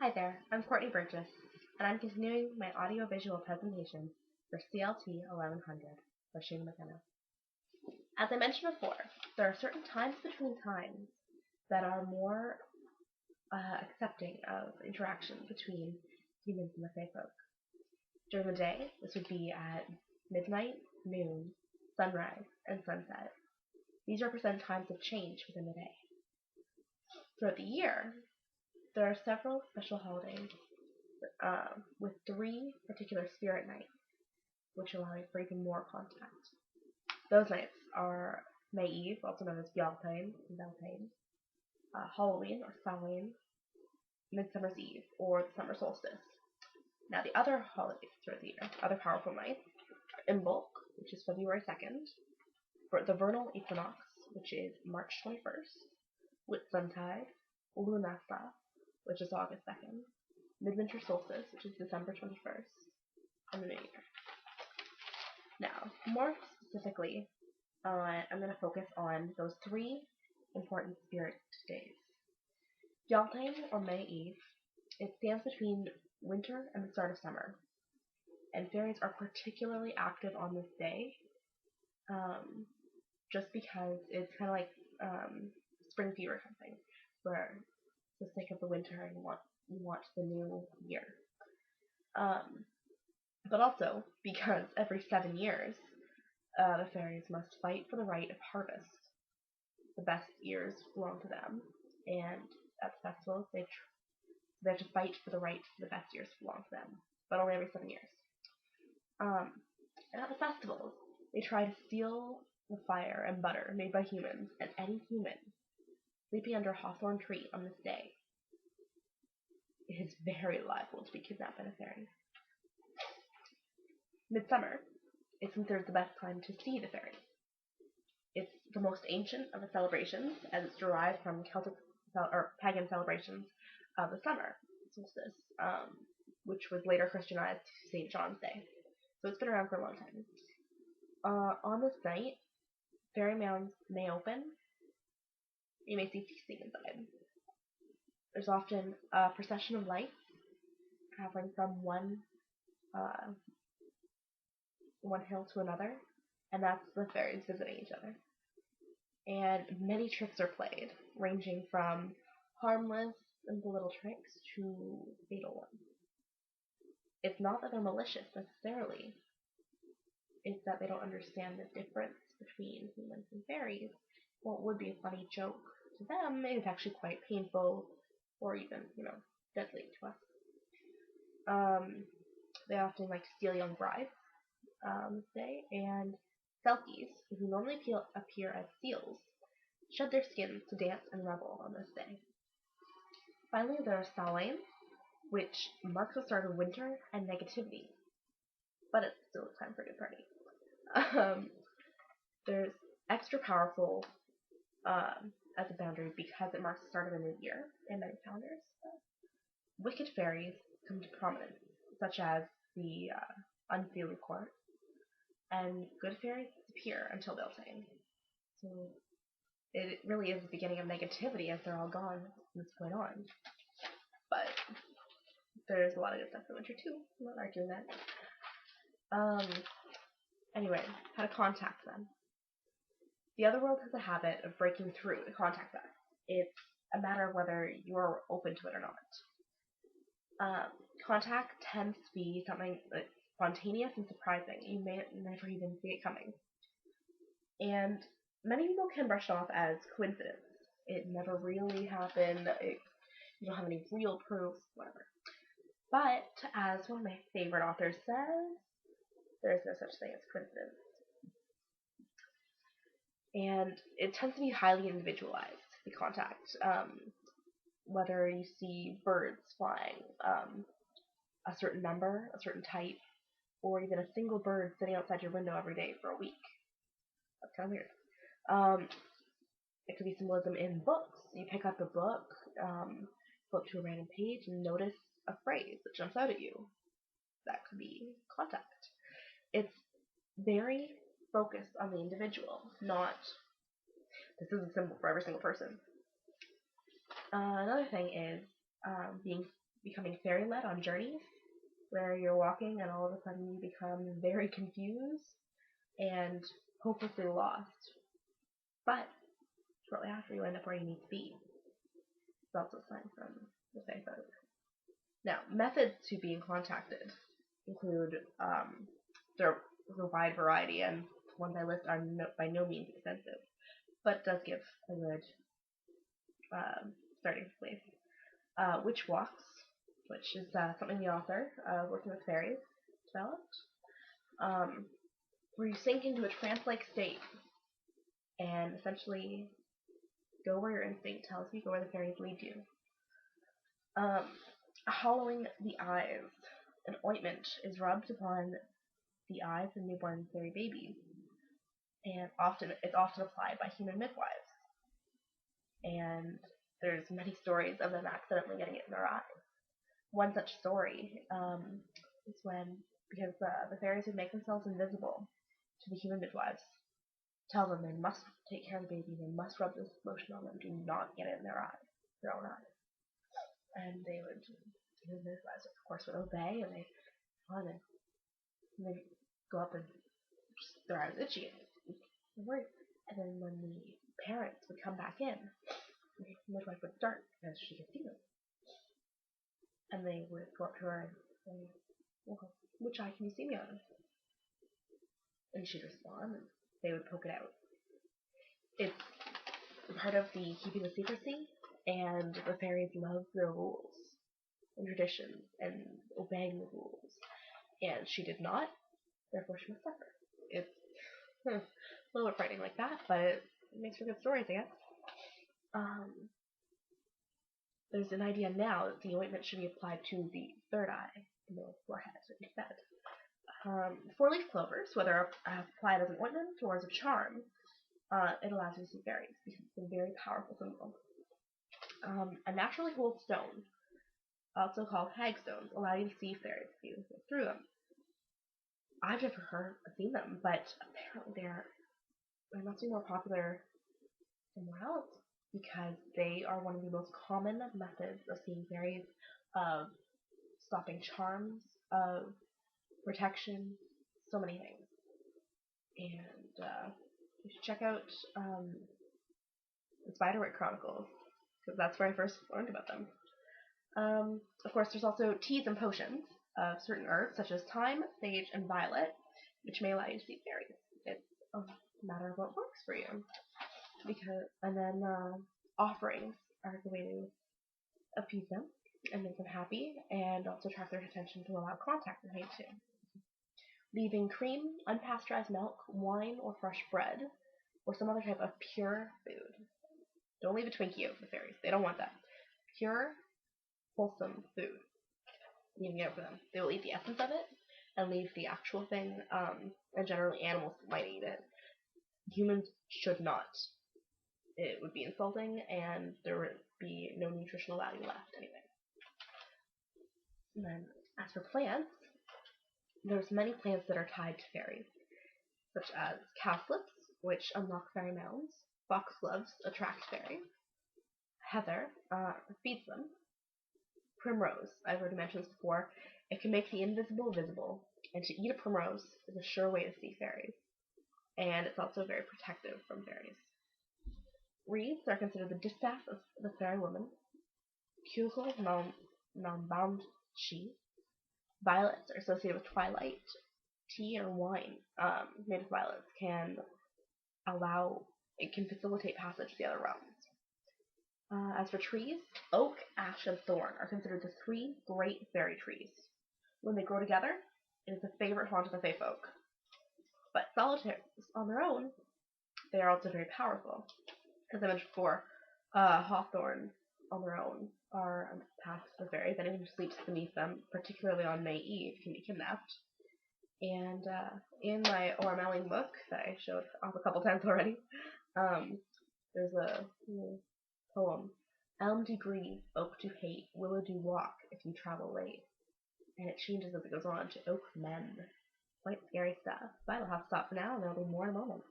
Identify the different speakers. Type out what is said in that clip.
Speaker 1: Hi there, I'm Courtney Burgess, and I'm continuing my audiovisual presentation for CLT 1100 by Shane McKenna. As I mentioned before, there are certain times between times that are more accepting of interaction between humans and the Fae folk. During the day, this would be at midnight, noon, sunrise, and sunset. These represent times of change within the day. Throughout the year, there are several special holidays with three particular spirit nights, which allow for even more contact. Those nights are May Eve, also known as Beltane and Beltane, Halloween or Samhain, Midsummer's Eve, or the summer solstice. Now the other holidays throughout the year, other powerful nights, are Imbolc, which is February 2nd, for the vernal equinox, which is March 21st, Whitsuntide, Lunasa, which is August 2nd, Midwinter Solstice, which is December 21st, and the New Year. Now, more specifically, I'm going to focus on those three important spirit days. Beltane, or May Eve, it stands between winter and the start of summer, and fairies are particularly active on this day, just because it's kind of like spring fever or something, where it's the sake of the winter and you want the new year. But also because every 7 years, the fairies must fight for the right of harvest. The best years belong to them, and at the festivals, they have to fight for the right to the best years belong to them, but only every 7 years. And at the festivals, they try to steal the fire and butter made by humans, and any human sleeping under a hawthorn tree on this day is very liable to be kidnapped by the fairies. Midsummer is considered the best time to see the fairies. It's the most ancient of the celebrations, as it's derived from Celtic or pagan celebrations of the summer solstice, which was later Christianized to St. John's Day. So it's been around for a long time. On this night, fairy mounds may open. You may see feasting inside. There's often a procession of lights traveling from one hill to another, and that's the fairies visiting each other. And many tricks are played, ranging from harmless, simple little tricks to fatal ones. It's not that they're malicious necessarily, it's that they don't understand the difference between humans and fairies. What would be a funny joke to them is actually quite painful, or even, deadly to us. They often like to steal young brides this day, and selkies, who normally appear as seals, shed their skins to dance and revel on this day. Finally, there is Samhain, which marks the start of winter and negativity, but it's still time for a good party. There's extra powerful as a boundary because it marks the start of a new year in many calendars. Wicked fairies come to prominence, such as the Unseelie Court, and good fairies disappear until Beltane. So it really is the beginning of negativity as they're all gone from this point on. But there's a lot of good stuff in winter too. I'm not arguing that. Anyway, how to contact them. The other world has a habit of breaking through to contact us. It's a matter of whether you're open to it or not. Contact tends to be something that's spontaneous and surprising. You may never even see it coming. And many people can brush it off as coincidence. It never really happened. You don't have any real proofs, whatever. But, as one of my favorite authors says, there is no such thing as coincidence. And it tends to be highly individualized, the contact. Whether you see birds flying, a certain number, a certain type, or even a single bird sitting outside your window every day for a week. That's kind of weird. It could be symbolism in books. You pick up a book, flip to a random page, and notice a phrase that jumps out at you. That could be contact. It's very focused on the individual, not this is a symbol for every single person. Another thing is being becoming fairy-led on journeys, where you're walking and all of a sudden you become very confused and hopelessly lost. But shortly after, you end up where you need to be. It's also a sign from the Fae folk. Now, methods to being contacted include there's a wide variety, and the ones I list are by no means extensive, but does give a good starting place. Witch walks, which is something the author, working with fairies, developed, where you sink into a trance-like state and essentially go where your instinct tells you, go where the fairies lead you. Hollowing the eyes. An ointment is rubbed upon the eyes of newborn fairy babies, and it's often applied by human midwives. And there's many stories of them accidentally getting it in their eyes. One such story is because the fairies would make themselves invisible to the human midwives, tell them they must take care of the baby, they must rub this lotion on them, do not get it in their own eyes. And the midwives, of course, would obey, and they'd go up and just, their eyes itchy, and worried. And then when the parents would come back in, the midwife would start as she could see them. And they would go up to her and say, well, which eye can you see me on? And she'd respond, and they would poke it out. It's part of the keeping the secrecy, and the fairies love their rules and traditions and obeying the rules. And she did not, therefore she must suffer. It's a little bit frightening like that, but it makes for good stories, I guess. There's an idea now that the ointment should be applied to the third eye, the forehead, instead. 4-leaf clovers, whether applied as an ointment or as a charm, it allows you to see fairies because it's a very powerful symbol. A naturally hold stone, also called hagstones, allow you to see fairies if you look through them. I've never seen them, but apparently they must be more popular somewhere else because they are one of the most common methods of seeing fairies, of stopping charms, of protection, so many things. And you should check out the Spiderwick Chronicles, because that's where I first learned about them. Of course, there's also teas and potions of certain herbs, such as thyme, sage, and violet, which may allow you to see fairies. It's a matter of what works for you. And then offerings are the way to appease them and make them happy, and also attract their attention to allow contact with you too. Leaving cream, unpasteurized milk, wine, or fresh bread, or some other type of pure food. Don't leave a Twinkie out for the fairies. They don't want that. Pure, wholesome food. Leaving it out for them. They will eat the essence of it and leave the actual thing, and generally animals might eat it. Humans should not. It would be insulting, and there would be no nutritional value left anyway. And then, as for plants, there's many plants that are tied to fairies, such as cowslips, which unlock fairy mounds, foxgloves attract fairies, heather feeds them, primrose, I've already mentioned this before, it can make the invisible visible, and to eat a primrose is a sure way to see fairies, and it's also very protective from fairies. Reeds are considered the distaff of the fairy woman. Kugel Nambanchi. Violets are associated with twilight. Tea or wine made of violets can facilitate passage to the other realms. As for trees, oak, ash, and thorn are considered the 3 great fairy trees. When they grow together, it is a favorite haunt of the Fae folk. But solitaires on their own, they are also very powerful. As I mentioned before, hawthorns on their own are a path to the fairies. Anyone who sleeps beneath them, particularly on May Eve, can be kidnapped. And in my Ormelling book that I showed off a couple times already, there's a poem. Elm do grieve, oak do hate, willow do walk if you travel late. And it changes as it goes on to oak mend. Quite scary stuff. But I'll have to stop for now, and there'll be more in a moment.